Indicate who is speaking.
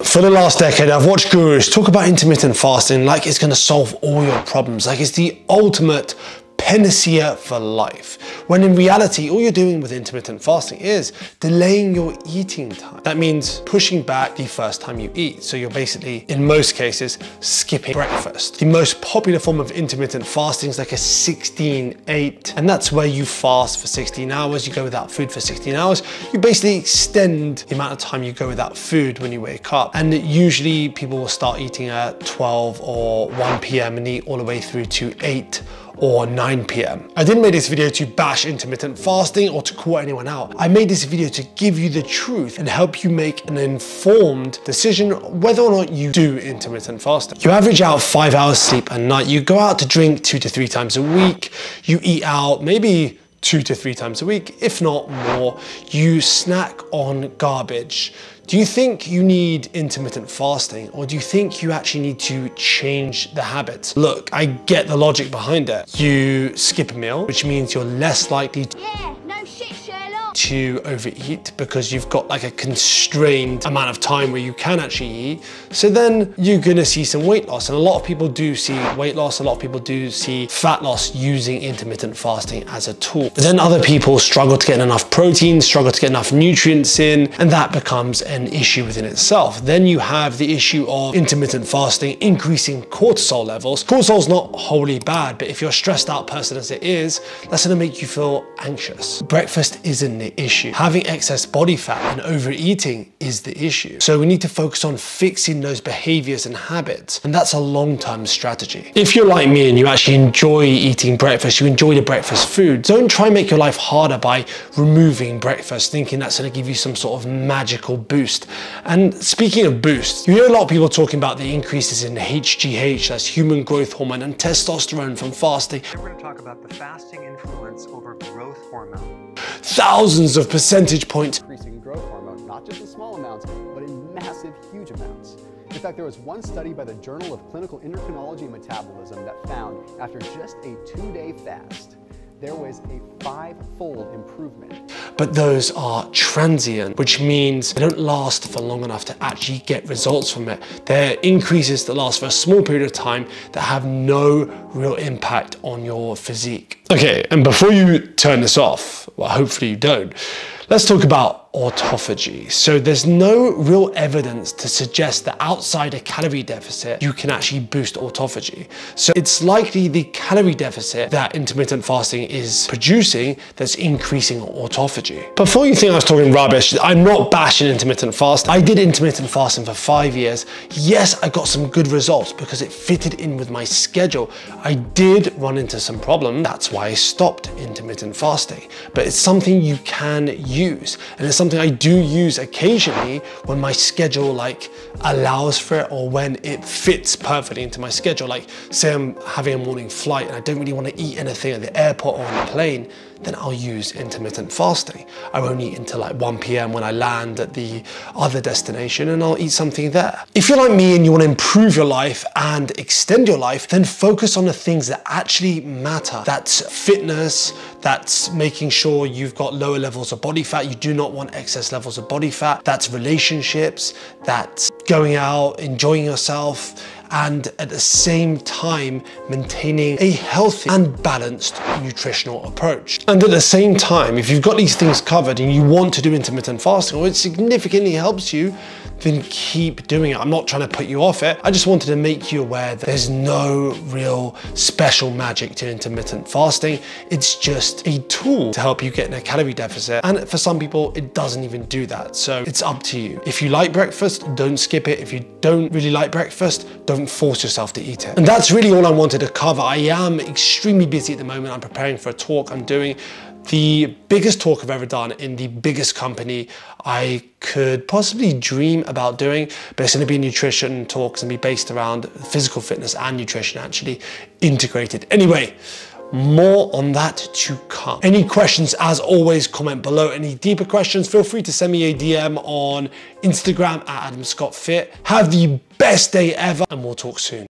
Speaker 1: For the last decade, I've watched gurus talk about intermittent fasting like it's going to solve all your problems, like it's the ultimate panacea for life, when in reality, all you're doing with intermittent fasting is delaying your eating time. That means pushing back the first time you eat. So you're basically, in most cases, skipping breakfast. The most popular form of intermittent fasting is like a 16-8, and that's where you fast for 16 hours, you go without food for 16 hours. You basically extend the amount of time you go without food when you wake up. And usually people will start eating at 12 or 1 p.m. and eat all the way through to 8 or 9 p.m. I didn't make this video to bash intermittent fasting or to call anyone out. I made this video to give you the truth and help you make an informed decision whether or not you do intermittent fasting. You average out 5 hours sleep a night. You go out to drink 2 to 3 times a week. You eat out maybe 2 to 3 times a week, if not more. You snack on garbage. Do you think you need intermittent fasting, or do you think you actually need to change the habits? Look, I get the logic behind it. You skip a meal, which means you're less likely to overeat because you've got like a constrained amount of time where you can actually eat. So then you're gonna see some weight loss. And a lot of people do see weight loss. A lot of people do see fat loss using intermittent fasting as a tool. But then other people struggle to get enough protein, struggle to get enough nutrients in, and that becomes an issue within itself. Then you have the issue of intermittent fasting increasing cortisol levels. Cortisol's not wholly bad, but if you're a stressed out person as it is, that's gonna make you feel anxious. Breakfast isn't the issue. Having excess body fat and overeating is the issue. So we need to focus on fixing those behaviors and habits, and that's a long-term strategy. If you're like me and you actually enjoy eating breakfast, you enjoy the breakfast food, don't try and make your life harder by removing breakfast, thinking that's gonna give you some sort of magical boost. And speaking of boost, you hear a lot of people talking about the increases in HGH, that's human growth hormone, and testosterone from fasting.
Speaker 2: We're gonna talk about the fasting influence over growth hormone.
Speaker 1: Thousands of percentage points.
Speaker 3: Increasing growth hormone, not just in small amounts, but in massive, huge amounts. In fact, there was one study by the Journal of Clinical Endocrinology and Metabolism that found after just a 2-day fast, there was a 5-fold improvement.
Speaker 1: But those are transient, which means they don't last for long enough to actually get results from it. They're increases that last for a small period of time that have no real impact on your physique. Okay, and before you turn this off, well, hopefully you don't, let's talk about autophagy. So there's no real evidence to suggest that outside a calorie deficit, you can actually boost autophagy. So it's likely the calorie deficit that intermittent fasting is producing that's increasing autophagy. Before you think I was talking rubbish, I'm not bashing intermittent fasting. I did intermittent fasting for 5 years. Yes, I got some good results because it fitted in with my schedule. I did run into some problems. That's why I stopped intermittent fasting. But it's something you can use, and it's something I do use occasionally when my schedule like allows for it, or when it fits perfectly into my schedule. Like say I'm having a morning flight and I don't really want to eat anything at the airport or on the plane, then I'll use intermittent fasting. I won't eat until like 1 p.m. when I land at the other destination, and I'll eat something there. If you're like me and you want to improve your life and extend your life, then focus on the things that actually matter. That's fitness, that's making sure you've got lower levels of body fat. You do not want excess levels of body fat. That's relationships, that's going out, enjoying yourself, and at the same time maintaining a healthy and balanced nutritional approach. And at the same time, if you've got these things covered and you want to do intermittent fasting, or it significantly helps you, then keep doing it. I'm not trying to put you off it. I just wanted to make you aware that there's no real special magic to intermittent fasting. It's just a tool to help you get in a calorie deficit. And for some people, it doesn't even do that. So it's up to you. If you like breakfast, don't skip it. If you don't really like breakfast, don't force yourself to eat it. And that's really all I wanted to cover. I am extremely busy at the moment. I'm preparing for a talk I'm doing. The biggest talk I've ever done in the biggest company I could possibly dream about doing, but it's going to be a nutrition talk. It's going to be based around physical fitness and nutrition actually integrated. Anyway, more on that to come. Any questions, as always, comment below. Any deeper questions, feel free to send me a DM on Instagram at AdamScottFit. Have the best day ever, and we'll talk soon.